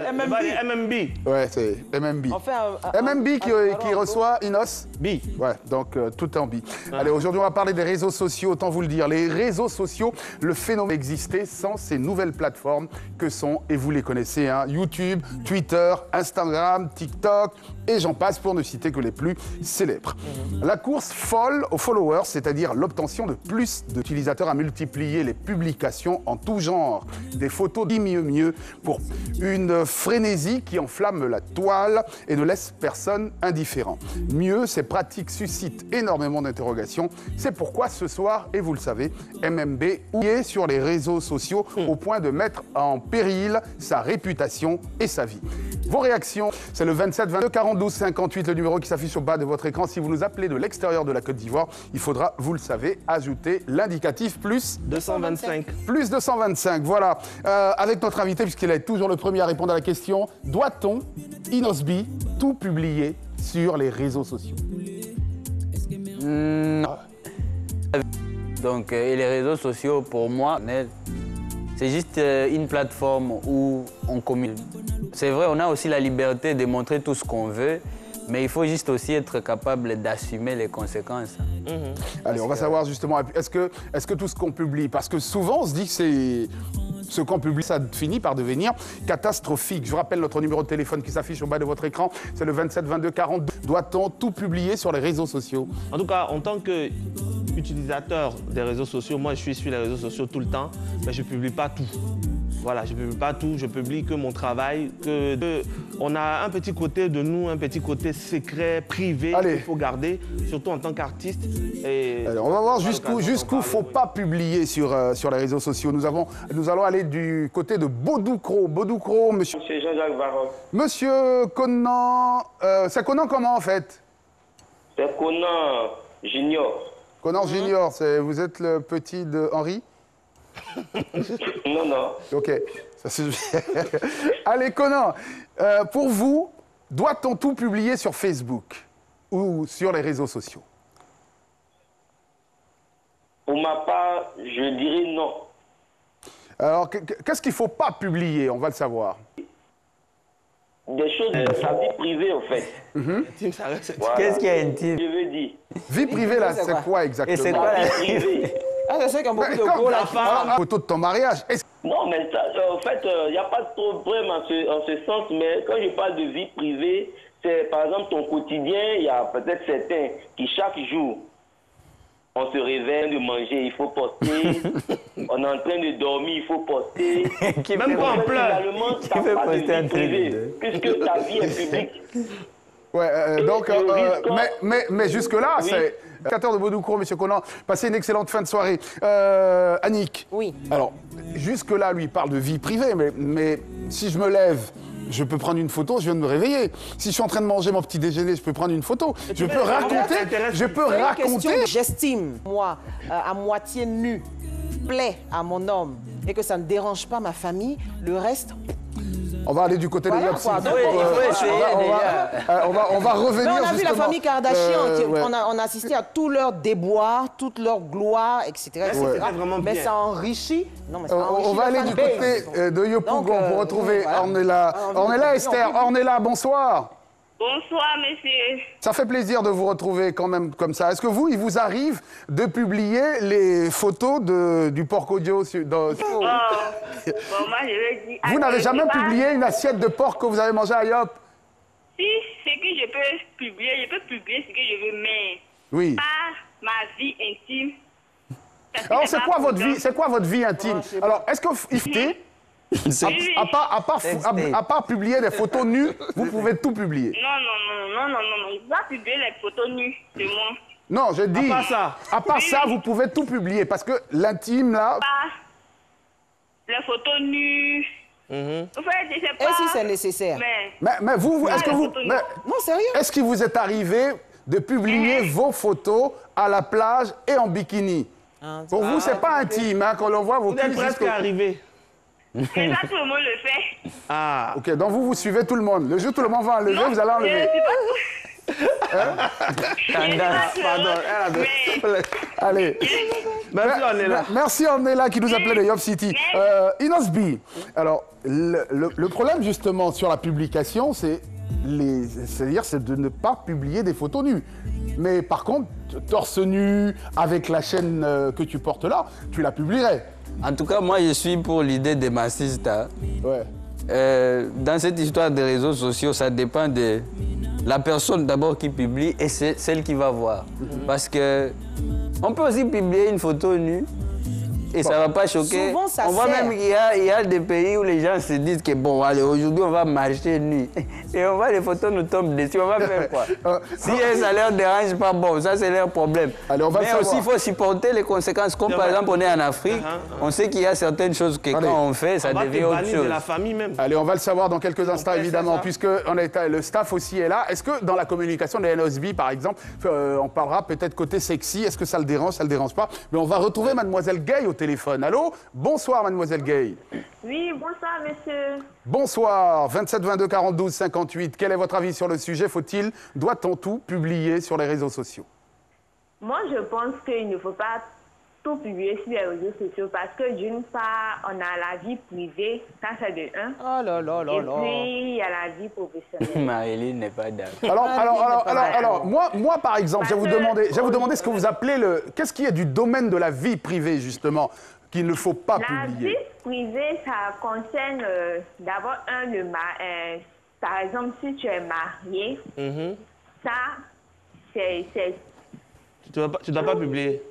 MMB. Ouais, c'est MMB. MMB qui reçoit Inos. B. Ouais, donc tout est en B. Allez, aujourd'hui, on va parler des réseaux sociaux. Autant vous le dire, les réseaux sociaux, le phénomène existait sans ces nouvelles plateformes que sont, et vous les connaissez, hein, YouTube, Twitter, Instagram, TikTok, et j'en passe pour ne citer que les plus célèbres. La course folle aux followers, c'est-à-dire l'obtention de plus d'utilisateurs, a multiplié les publications en tout genre. Des photos dit mieux pour une frénésie qui enflamme la toile et ne laisse personne indifférent. Mieux, ces pratiques suscitent énormément d'interrogations. C'est pourquoi ce soir, et vous le savez, MMB est sur les réseaux sociaux au point de mettre en péril sa réputation et sa vie. Vos réactions, c'est le 27 22 42 58, le numéro qui s'affiche au bas de votre écran. Si vous nous appelez de l'extérieur de la Côte d'Ivoire, il faudra, vous le savez, ajouter l'indicatif plus 225. Plus 225, voilà. Avec notre invité, puisqu'il est toujours le premier à répondre à la question, doit-on, Inosbi, tout publier sur les réseaux sociaux? Non. Donc, et les réseaux sociaux, pour moi, c'est juste une plateforme où on communique. C'est vrai, on a aussi la liberté de montrer tout ce qu'on veut, mais il faut juste aussi être capable d'assumer les conséquences. Allez, on va savoir justement, est-ce que tout ce qu'on publie, parce que souvent on se dit que c'est... Ce qu'on publie, ça finit par devenir catastrophique. Je vous rappelle notre numéro de téléphone qui s'affiche au bas de votre écran. C'est le 27 22 42. Doit-on tout publier sur les réseaux sociaux? En tout cas, en tant qu'utilisateur des réseaux sociaux, moi je suis sur les réseaux sociaux tout le temps, mais je ne publie pas tout. Voilà, je ne publie pas tout, je publie que mon travail, on a un petit côté de nous, un petit côté secret, privé, qu'il faut garder, surtout en tant qu'artiste. Alors, on va voir jusqu'où il ne faut pas publier sur les réseaux sociaux. Nous allons aller du côté de Bodoukro. Bodoukro, monsieur Jean-Jacques Varron. Monsieur Conan, c'est Conan comment en fait? C'est Conan Junior. Conan Junior, vous êtes le petit de Henri? Non, non. Ok. Allez, Conan, pour vous, doit-on tout publier sur Facebook ou sur les réseaux sociaux? Pour ma part, je dirais non. Alors, qu'est-ce qu'il ne faut pas publier? On va le savoir. Des choses de sa vie privée, en fait. Qu'est-ce qui est intime? Je veux dire. Vie privée, là, c'est quoi exactement? Et c'est quoi la vie privée? Ah, c'est ça qu'il y a beaucoup de gros la femme. Photo de ton mariage. Non, mais ça, en fait, il n'y a pas trop de problème en ce sens, mais quand je parle de vie privée, c'est par exemple ton quotidien, il y a peut-être certains qui chaque jour, on se réveille de manger, il faut poster. On est en train de dormir, il faut poster. Même quand on pleure. Qui veut poster un privée, puisque ta vie est publique. Ouais, donc, mais jusque-là, c'est... 14 de Bodoukro, monsieur Conan, passez une excellente fin de soirée. Annick. Oui. Alors, jusque-là, lui, il parle de vie privée, mais si je me lève, je peux prendre une photo, je viens de me réveiller. Si je suis en train de manger mon petit déjeuner, je peux prendre une photo. Je peux raconter. J'estime, moi, à moitié nu, plaît à mon homme et que ça ne dérange pas ma famille, le reste... On va aller du côté des Yapsi. On va revenir. Mais on a vu la famille Kardashian, ouais. on a assisté à tout leur déboire, toute leur gloire, etc. Mais ça enrichit. Non, mais ça enrichit on va aller du côté de Yopougon pour retrouver Ornella. Ornella, Esther. Ornella, bonsoir. Bonsoir, monsieur. Ça fait plaisir de vous retrouver quand même comme ça. Est-ce que vous, il vous arrive de publier les photos du porc audio bon, moi, je vais dire... Vous n'avez jamais publié une assiette de porc que vous avez mangé à Yop? Si, c'est que je peux publier ce que je veux, mais oui. Pas ma vie intime. Alors, c'est quoi votre vie intime? Alors, est-ce que... À part publier des photos nues, vous pouvez tout publier. Non. Il va publier les photos nues de moi. Non, je dis... À part ça, vous pouvez tout publier, parce que l'intime, là... Les photos nues... En fait, je sais pas... Et si c'est nécessaire? Mais vous, est-ce que vous... Non, sérieux? Est-ce qu'il vous est arrivé de publier vos photos à la plage et en bikini? Pour vous, c'est pas intime, hein, quand on voit vos... Vous êtes presque arrivé. C'est ça, tout le monde le fait. Ah. Ok, donc vous suivez tout le monde. Le jour où tout le monde va enlever, vous allez enlever. Pardon, elle a de... Allez. Merci, on est là. Merci, on est là, qui nous appelait de Yop City. Inosbi, alors, le problème, justement, sur la publication, c'est-à-dire de ne pas publier des photos nues. Mais par contre, torse nu, avec la chaîne que tu portes là, tu la publierais. En tout cas, moi, je suis pour l'idée des massistes. Hein. Ouais. Dans cette histoire des réseaux sociaux, ça dépend de la personne d'abord qui publie et c'est celle qui va voir. Parce que on peut aussi publier une photo nue et ça ne va pas choquer. Souvent, ça on voit sert. même qu'il y a des pays où les gens se disent que bon, allez, aujourd'hui on va marcher nu. Et on voit les photos nous tombent dessus, on va faire quoi? Si ça leur dérange pas, bon, ça c'est leur problème. Allez, on va Mais aussi, il faut supporter les conséquences. Comme par exemple, on est en Afrique, on sait qu'il y a certaines choses que Allez. quand on fait, ça devient autre de chose. la famille même. Allez, on va le savoir dans quelques instants, fait, évidemment, c'est puisque le staff aussi est là. Est-ce que dans la communication de Inosbi, par exemple, on parlera peut-être côté sexy, est-ce que ça le dérange, ça le dérange pas? Mais on va retrouver Mademoiselle Gay au téléphone. Allô? Bonsoir, Mademoiselle Gay. Oui, bonsoir, monsieur. Bonsoir, 27 22 42 58. Quel est votre avis sur le sujet? Doit-on tout publier sur les réseaux sociaux? Moi, je pense qu'il ne faut pas tout publier sur les réseaux sociaux parce que d'une part, on a la vie privée, ça c'est de un. Oh là là là Et là. puis, il y a la vie professionnelle. Marilyn n'est pas d'accord. Alors, moi, par exemple, je vais vous demander ce que vous appelez qu'est-ce qui est du domaine de la vie privée, justement, qu'il ne faut pas La publier? vie privée, ça concerne d'abord par exemple, si tu es marié, ça, c'est Tu dois pas publier.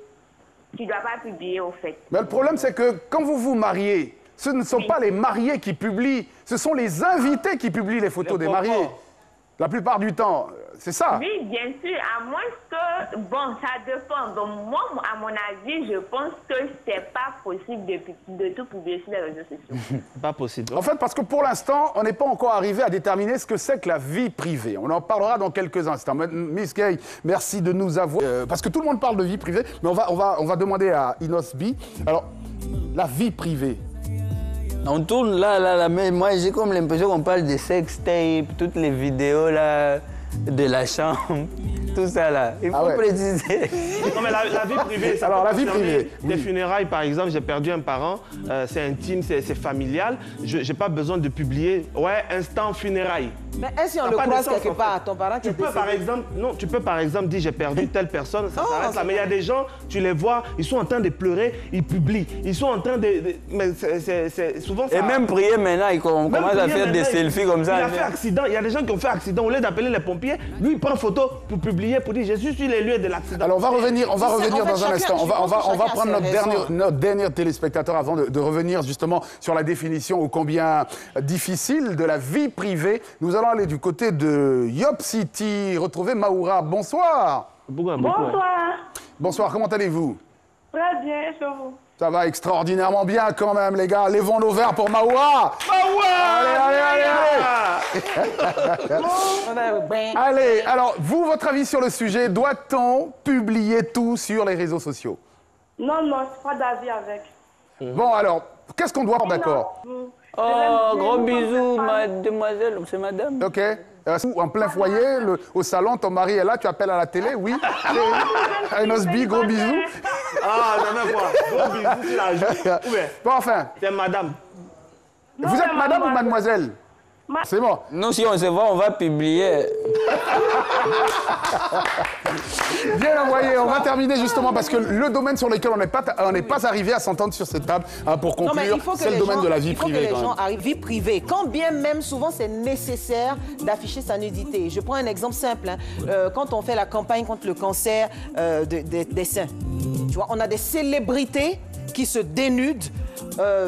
tu ne dois pas publier au fait. Mais le problème, c'est que quand vous vous mariez, ce ne sont pas les mariés qui publient, ce sont les invités qui publient les photos des mariés. La plupart du temps, c'est ça. Oui, bien sûr, à moins que, bon, ça dépend. Donc, moi, à mon avis, je pense que c'est pas possible de tout publier sur les réseaux sociaux. Pas possible. En fait, parce que pour l'instant, on n'est pas encore arrivé à déterminer ce que c'est que la vie privée. On en parlera dans quelques instants. Miss Gay, merci de nous avoir... parce que tout le monde parle de vie privée, mais on va demander à Inosbi. Alors, la vie privée. On tourne là, mais moi j'ai comme l'impression qu'on parle de sextape, toutes les vidéos là, de la chambre, tout ça là. Il faut préciser. Non mais la vie privée, ça Alors, peut la vie concerner privée, des funérailles par exemple, j'ai perdu un parent, c'est intime, c'est familial, j'ai pas besoin de publier, ouais, instant funérailles. Mais est-ce qu'on Ça le n'a pas de croise sens, quelque en part, fait. ton parent qui est décédé? Tu peux par exemple dire j'ai perdu telle personne, ça s'arrête là. Mais il y a des gens, tu les vois, ils sont en train de pleurer, ils publient. Ils sont en train mais c'est souvent ça. Et même prier maintenant, on commence à faire des selfies comme ça. Il a fait accident, il y a des gens qui ont fait accident. Au lieu d'appeler les pompiers, lui il prend photo pour publier, pour dire je suis sur les lieux de l'accident. Alors on va revenir en fait, dans un instant. On va chacun prendre a ses raisons. notre dernier téléspectateur avant de revenir justement sur la définition ô combien difficile de la vie privée. Nous allons aller du côté de Yop City, retrouver Maoura. Bonsoir. Bonsoir. Bonsoir, comment allez-vous? Très bien, je vous. Ça va extraordinairement bien quand même, les gars. Levons nos verres pour Maoura. Allez, alors, vous, votre avis sur le sujet, doit-on publier tout sur les réseaux sociaux? Non, c'est pas d'avis avec. Bon, alors, qu'est-ce qu'on doit avoir d'accord? Oh, gros bisous, mademoiselle, c'est madame. Ok. En plein foyer, au salon, ton mari est là, tu appelles à la télé, oui. Inosbi, gros bisous. Ah, jamais quoi. Gros bisous sur la joue. Bon, enfin, C'est madame. vous êtes madame ou mademoiselle? C'est bon. Nous, si on se voit, on va publier. Bien envoyé. On va terminer justement parce que le domaine sur lequel on n'est pas arrivé à s'entendre sur cette table, pour Non, mais conclure, il faut que c'est le les domaine gens- de la vie il faut privée. que les quand gens même. arrivent vie privée. Quand bien même, souvent, c'est nécessaire d'afficher sa nudité. Je prends un exemple simple. Hein. Quand on fait la campagne contre le cancer des seins, tu vois, on a des célébrités qui se dénudent,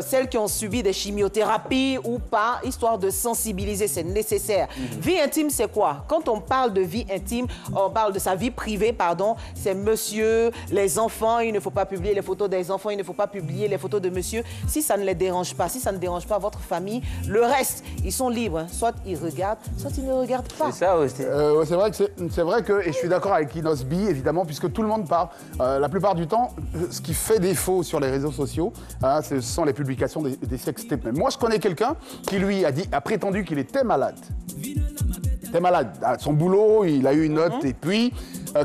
celles qui ont subi des chimiothérapies ou pas, histoire de sensibiliser, c'est nécessaire. Vie intime, c'est quoi? Quand on parle de vie intime, on parle de sa vie privée, pardon, c'est monsieur, les enfants, il ne faut pas publier les photos des enfants, il ne faut pas publier les photos de monsieur. Si ça ne les dérange pas, si ça ne dérange pas votre famille, le reste, ils sont libres. Hein. Soit ils regardent, soit ils ne regardent pas. C'est ça aussi. C'est vrai que, et je suis d'accord avec Inosbi, évidemment, puisque tout le monde parle. La plupart du temps, ce qui fait défaut sur les réseaux sociaux, ce sont les publications des sextapes. Mais moi, je connais quelqu'un qui, lui, a prétendu qu'il était malade. était malade. À son boulot, il a eu une note et puis,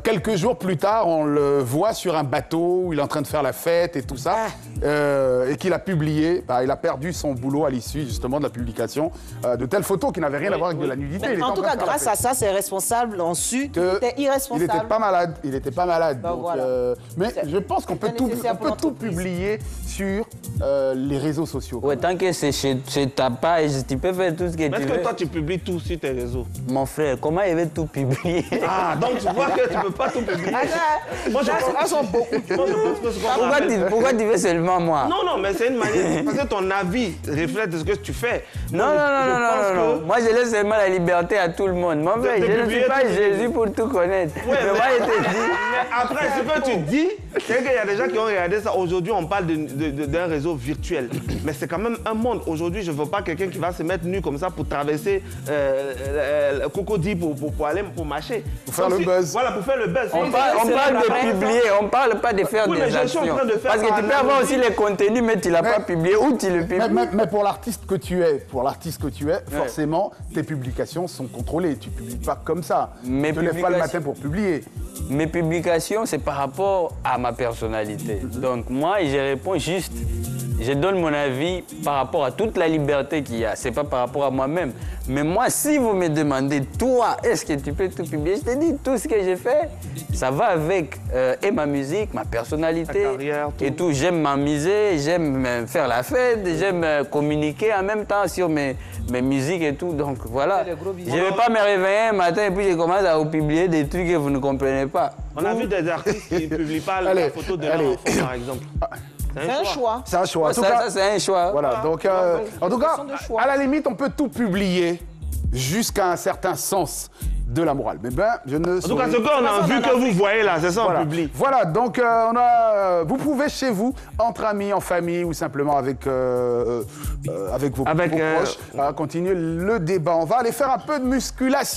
quelques jours plus tard, on le voit sur un bateau où il est en train de faire la fête et tout ça, et qu'il a publié. Il a perdu son boulot à l'issue justement de la publication de telles photos qui n'avaient rien à voir avec de la nudité. Mais en tout cas, grâce à ça, ses responsables ont su qu'il était irresponsable. Il n'était pas malade. Il n'était pas malade. Ben Donc, voilà. mais je pense qu'on peut tout publier sur les réseaux sociaux. Ouais, tant que c'est chez ta page, tu peux faire tout ce que tu veux. Est-ce que toi, tu publies tout sur tes réseaux? Mon frère, comment il veut tout publier? Ah, donc tu vois que tu ne peux pas tout publier. Moi, je pense Pourquoi tu veux seulement moi? Non, mais c'est une manière. Parce que ton avis reflète ce que tu fais. Non. Moi, je laisse seulement la liberté à tout le monde. Mon frère, je ne suis pas Jésus pour tout connaître. Ouais, mais moi, je te dis. Mais après, ce que tu dis, c'est qu'il y a des gens qui ont regardé ça. Aujourd'hui, on parle d'un réseau virtuel. Mais c'est quand même un monde. Aujourd'hui, je ne veux pas quelqu'un qui va se mettre nu comme ça pour traverser le Cocody pour marcher. Pour faire le buzz. Voilà, pour faire le buzz. On parle de publier, on ne parle pas de faire des actions. Parce que tu peux avoir aussi les contenus, mais tu ne l'as pas publié ou tu le publies. Mais pour l'artiste que tu es, forcément, tes publications sont contrôlées. Tu ne publies pas comme ça. Tu ne te lèves pas le matin pour publier. Mes publications, c'est par rapport à ma personnalité. Donc moi, je réponds juste. Je donne mon avis par rapport à toute la liberté qu'il y a. C'est pas par rapport à moi-même. Mais moi, si vous me demandez, toi, est-ce que tu peux tout publier? Je te dis, tout ce que j'ai fait, ça va avec et ma musique, ma personnalité, ta carrière, tout. et tout. J'aime m'amuser, j'aime faire la fête, j'aime communiquer en même temps sur mes musiques et tout. Donc voilà. Je ne vais pas me réveiller un matin et puis je commence à vous publier des trucs que vous ne comprenez pas. On a vu des artistes qui ne publient pas la photo de leur enfant, par exemple. C'est un choix. C'est un choix. En tout Ça, cas, c'est un choix. voilà. Donc, en tout cas, à la limite, on peut tout publier jusqu'à un certain sens de la morale. Mais je ne. En tout cas, ce qu'on a vu que vous voyez là, c'est ça Voilà. en public. Voilà, donc vous pouvez chez vous, entre amis, en famille ou simplement avec vos proches, continuer le débat. On va aller faire un peu de musculation.